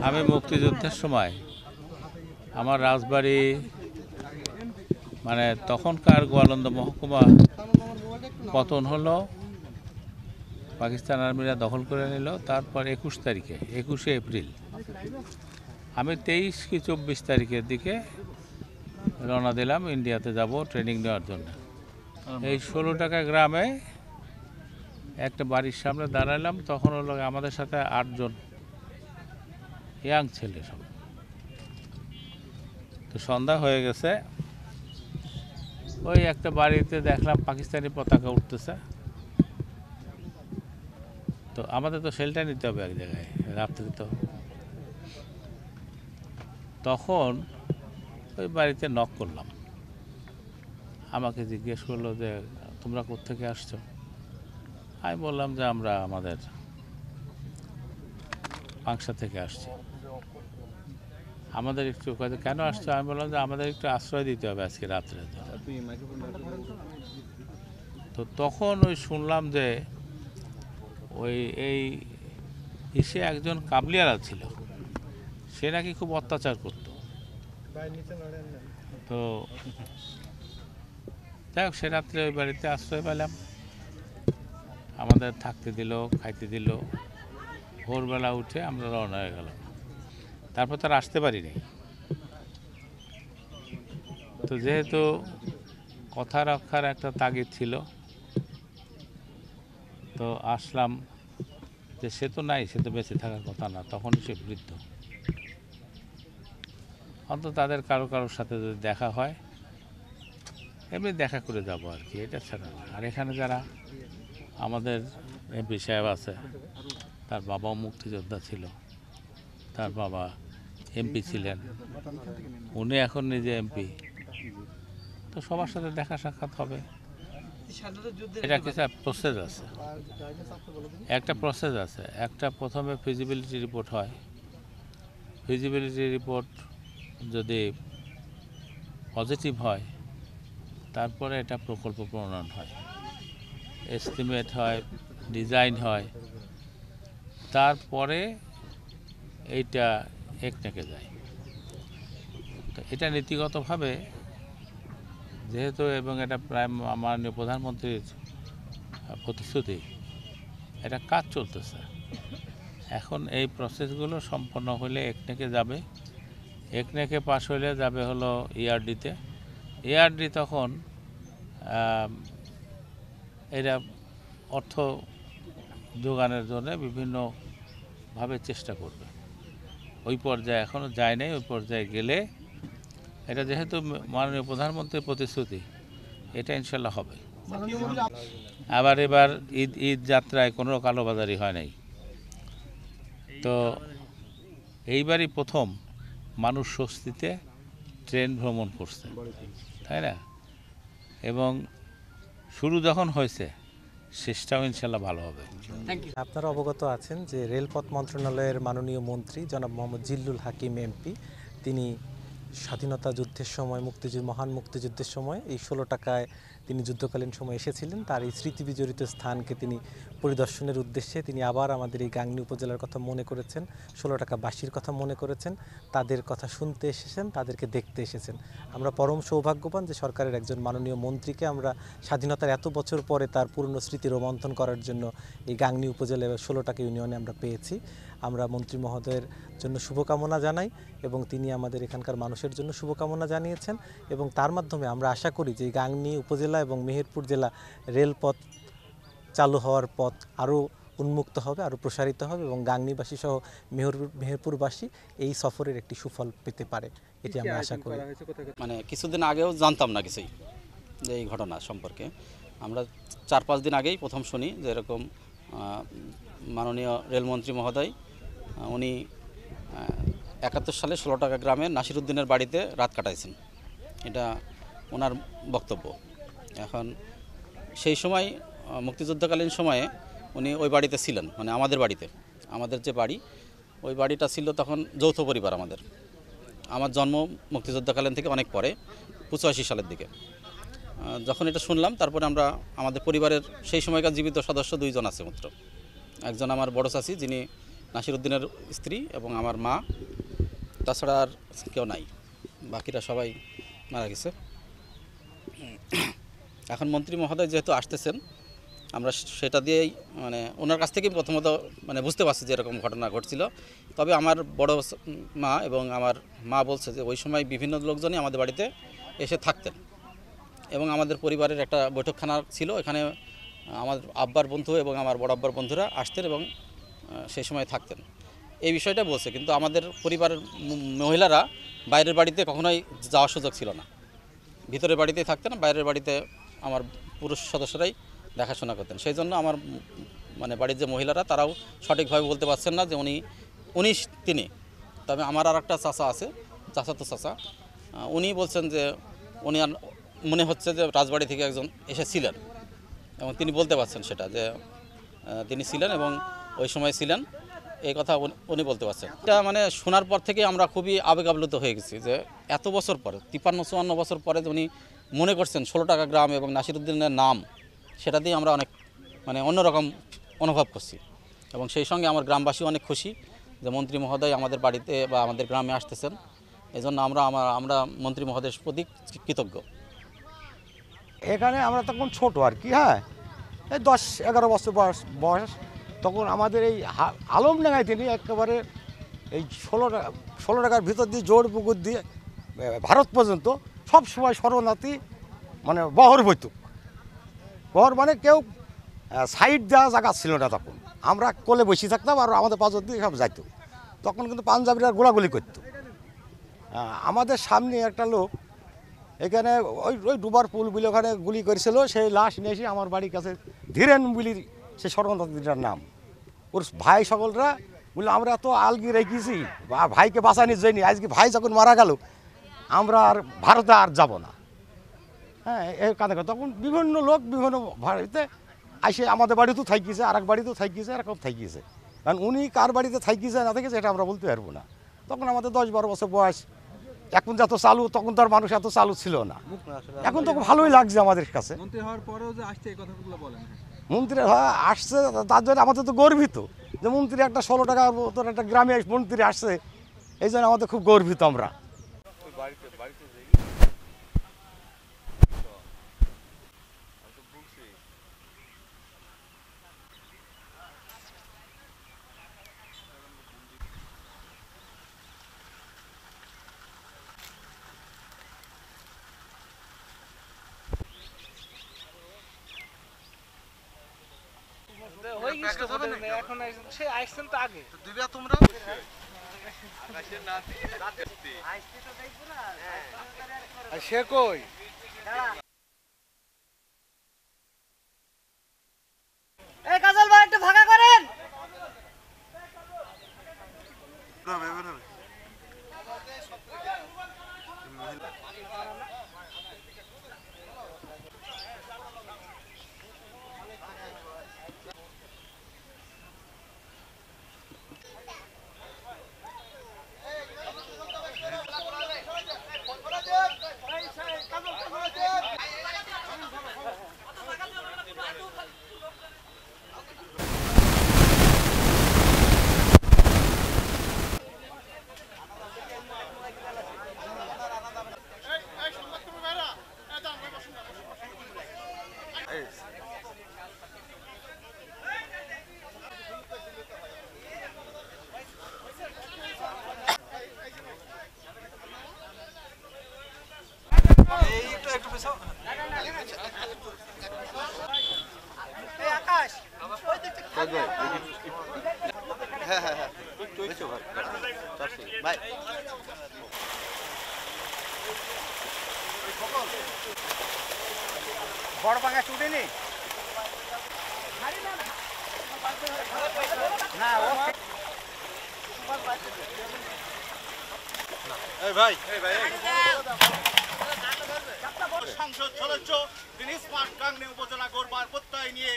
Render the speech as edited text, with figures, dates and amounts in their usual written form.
আমি মুক্তিযুদ্ধের সময় আমার রাজবাড়ি মানে তখনকার গোয়ালন্দ মহকুমা পতন হলো, পাকিস্তান আর্মিরা দখল করে নিল। তারপর 21শে এপ্রিল আমি 23 কি 24 তারিখের দিকে রওনা দিলাম ইন্ডিয়াতে যাব ট্রেনিং নেওয়ার জন্য। এই 16 টাকা গ্রামে একটা বাড়ির সামনে দাঁড়ালাম। তখন হলো আমাদের সাথে 8 জন ইয়াং ছেলে সব। তো সন্ধ্যা হয়ে গেছে, ওই একটা বাড়িতে দেখলাম পাকিস্তানি পতাকা উঠতেছে। তো আমাদের তো শেল্টার নিতে হবে এক জায়গায় রাত্রে। তো তখন ওই বাড়িতে নক করলাম, আমাকে জিজ্ঞেস করলো যে তোমরা কোত্থেকে আসছো। আমি বললাম যে আমরা আমাদের পাংশা থেকে আসছি। আমাদের একটু কেন আসছো? আমি বললাম যে আমাদের একটু আশ্রয় দিতে হবে আজকে রাত্রে। তো তখন ওই শুনলাম যে ওই এসে একজন কাবলিয়ালা ছিল, সে নাকি খুব অত্যাচার করত। তো যাই হোক, সে রাত্রে ওই বাড়িতে আশ্রয় পেলাম, আমাদের থাকতে দিল, খাইতে দিল। ভোরবেলা উঠে আমরা রওনা হয়ে গেলাম। তারপর তার আসতে পারিনি। তো যেহেতু কথা রক্ষার একটা তাগিদ ছিল, তো আসলাম। যে সে তো নাই, সে তো বেঁচে থাকার কথা না, তখনই সে বৃদ্ধ। অন্তত তাদের কারোর সাথে যদি দেখা হয় এমনি দেখা করে যাব আর কি, এটা ছাড়া না। আর এখানে যারা আমাদের এমপি সাহেব আছে, তার বাবাও মুক্তিযোদ্ধা ছিল, তার বাবা এমপি ছিলেন, উনি এখন নিজে এমপি। তো সবার সাথে দেখা সাক্ষাৎ হবে। এটা কিছু প্রসেস আছে, একটা প্রথমে ফিজিবিলিটি রিপোর্ট হয়। ফিজিবিলিটি রিপোর্ট যদি পজিটিভ হয়, তারপরে এটা প্রকল্প প্রণয়ন হয়, এস্টিমেট হয়, ডিজাইন হয়, তারপরে এইটা একনেকে যায়। তো এটা নীতিগতভাবে যেহেতু, এবং এটা প্রায় মাননীয় প্রধানমন্ত্রীর প্রতিশ্রুতি, এটা কাজ চলতেছে। এখন এই প্রসেসগুলো সম্পন্ন হলে একনেকে যাবে, একনেকে পাশ হলে যাবে হলো ইআরডিতে। ইআরডি তখন এরা অর্থ যোগানের জন্য বিভিন্নভাবে চেষ্টা করবে। ওই পর্যায়ে এখনও যায় নাই। ওই পর্যায়ে গেলে এটা যেহেতু মাননীয় প্রধানমন্ত্রীর প্রতিশ্রুতি, এটা ইনশাল্লাহ হবে। আবার এবার ঈদ যাত্রায় কোনো কালোবাজারি হয় নাই। তো এইবারই প্রথম মানুষ স্বস্তিতে ট্রেন ভ্রমণ করছে, তাই না? এবং শুরু যখন হয়েছে, শেষটাও ইনশাল্লাহ ভালো হবে। আপনারা অবগত আছেন যে রেলপথ মন্ত্রণালয়ের মাননীয় মন্ত্রী জনাব মোহাম্মদ জিল্লুল হাকিম এমপি, তিনি স্বাধীনতা যুদ্ধের সময়, মহান মুক্তিযুদ্ধের সময় এই 16 টাকায় তিনি যুদ্ধকালীন সময় এসেছিলেন। তার এই স্মৃতি বিজড়িত স্থানকে তিনি পরিদর্শনের উদ্দেশ্যে তিনি আবার আমাদের এই গাংনী উপজেলার কথা মনে করেছেন, 16 টাকাবাসীর কথা মনে করেছেন, তাদের কথা শুনতে এসেছেন, তাদেরকে দেখতে এসেছেন। আমরা পরম সৌভাগ্যবান যে সরকারের একজন মাননীয় মন্ত্রীকে আমরা স্বাধীনতার এত বছর পরে তার পুরনো স্মৃতি রোমন্থন করার জন্য এই গাংনী উপজেলায় 16 টাকা ইউনিয়নে আমরা পেয়েছি। আমরা মন্ত্রী মহোদয়ের জন্য শুভকামনা জানাই এবং তিনি আমাদের এখানকার মানুষের জন্য শুভকামনা জানিয়েছেন। এবং তার মাধ্যমে আমরা আশা করি যে গাংনী উপজেলা এবং মেহেরপুর জেলা রেলপথ চালু হওয়ার পথ আরও উন্মুক্ত হবে, আরও প্রসারিত হবে এবং গাংনীবাসী সহ মেহেরপুরবাসী এই সফরের একটি সুফল পেতে পারে, এটি আমরা আশা করি। মানে কিছুদিন আগেও জানতাম না কিছুই যে এই ঘটনা সম্পর্কে। আমরা 4-5 দিন আগেই প্রথম শুনি যে এরকম মাননীয় রেলমন্ত্রী মহোদয় উনি 71 সালে 16 টাকা গ্রামের নাসিরউদ্দিনের বাড়িতে রাত কাটাইছেন, এটা ওনার বক্তব্য। এখন সেই সময় মুক্তিযুদ্ধকালীন সময়ে উনি ওই বাড়িতে ছিলেন, মানে আমাদের বাড়িতে, আমাদের যে বাড়ি ওই বাড়িটা ছিল তখন যৌথ পরিবার। আমার জন্ম মুক্তিযুদ্ধকালীন থেকে অনেক পরে, 85 সালের দিকে। যখন এটা শুনলাম, তারপরে আমরা আমাদের পরিবারের সেই সময়কার জীবিত সদস্য 2 জন আছে মাত্র। একজন আমার বড় চাচি, যিনি নাসিরউদ্দিনের স্ত্রী এবং আমার মা, তাছাড়া আর কেউ নাই, বাকিরা সবাই মারা গেছে। এখন মন্ত্রী মহোদয় যেহেতু আসতেছেন, আমরা সেটা দিয়েই মানে ওনার কাছ থেকেই প্রথমত মানে বুঝতে পারছি যে এরকম ঘটনা ঘটছিল। তবে আমার বড় মা এবং আমার মা বলছে যে ওই সময় বিভিন্ন লোকজনই আমাদের বাড়িতে এসে থাকতেন এবং আমাদের পরিবারের একটা বৈঠকখানা ছিল, এখানে আমার আব্বার বন্ধু এবং আমার বড় আব্বার বন্ধুরা আসতেন এবং সেই সময় থাকতেন। এই বিষয়টা বলছে, কিন্তু আমাদের পরিবারের মহিলারা বাইরের বাড়িতে কখনোই যাওয়ার সুযোগ ছিল না, ভিতরের বাড়িতেই থাকতেন, বাইরের বাড়িতে আমার পুরুষ সদস্যরাই দেখাশোনা করতেন। সেই জন্য আমার মানে বাড়ির যে মহিলারা তারাও সঠিকভাবে বলতে পারছেন না যে উনি তিনি। তবে আমার আর একটা চাচা আছে, চাচাতো চাচা, উনি বলছেন যে উনি মনে হচ্ছে যে রাজবাড়ি থেকে একজন এসেছিলেন এবং তিনি বলতে পারছেন সেটা যে তিনি ছিলেন এবং ওই সময় ছিলেন, এই কথা উনি বলতে পারছেন। এটা মানে শোনার পর থেকে আমরা খুবই আবেগ আপ্লুত হয়ে গেছি যে এত বছর পরে, 53-54 বছর পরে উনি মনে করছেন 16 টাকা গ্রাম এবং নাসিরউদ্দিনের নাম, সেটা দিয়ে আমরা অনেক মানে অন্যরকম অনুভব করছি এবং সেই সঙ্গে আমার গ্রামবাসী অনেক খুশি যে মন্ত্রী মহোদয় আমাদের বাড়িতে বা আমাদের গ্রামে আসতেছেন। এই জন্য আমরা মন্ত্রী মহোদয়ের প্রতি কৃতজ্ঞ। এখানে আমরা তখন ছোট আর কি, হ্যাঁ, এই 10-11 বছর বয়স। তখন আমাদের এই আলমডাঙ্গায় তিনি একেবারে এই 16 টাকার ভিতর দিয়ে জোর পুকুর দিয়ে ভারত পর্যন্ত সব সময় শরণার্থী মানে বহর বৈতুক। বহর মানে কেউ সাইড দেওয়া জায়গা ছিল না তখন, আমরা কোলে বসে থাকতাম আর আমাদের পাঁচ দিয়ে সব যাইতো। তখন কিন্তু পাঞ্জাবিরা গোলাগুলি করতো। আমাদের সামনে একটা লোক এখানে ওই ডুবার পুল বলে ওখানে গুলি করেছিল, সেই লাশ নিয়ে এসে আমার বাড়ির কাছে ধীরেন বলি সে শরণার্থীটার নাম, ওর ভাই সকলরা বললো আমরা তো আলগি রেখেছি বা ভাইকে বাঁচানোর জন্য, আজকে ভাই যখন মারা গেল আমরা আর ভারতে আর যাব না। হ্যাঁ, এই কাঁদে তখন বিভিন্ন লোক বিভিন্ন বাড়িতে আসে, আমাদের বাড়িতেও থাইকিয়েছে, আর এক বাড়িতেও থাইকিয়েছে, এরকম থাইকিয়েছে। কারণ উনি কার বাড়িতে থাইকিয়েছে না থেকেছে এটা আমরা বলতে পারবো না। তখন আমাদের 10-12 বছর বয়স, এখন যত চালু তখন তো আর মানুষ এত চালু ছিল না। এখন তো ভালোই লাগছে আমাদের কাছে। মন্ত্রী হওয়ার পরেও যে আসছে এই কথাগুলো বলেন, মন্ত্রী আসছে তার জন্য আমাদের তো গর্বিত যে মন্ত্রী একটা 16 টাকার মতন একটা গ্রামে মন্ত্রী আসছে, এই জন্য আমাদের খুব গর্বিত আমরা। এখন সে আসছেন তো আগে সে কই এই কাজল ভাই একটু ভাগা করেন। বড় পাঙ্গা ছুটেনি না সংসদ সদস্য তিনি স্মার্ট গাংনী উপজেলা গড়বার প্রত্যয় নিয়ে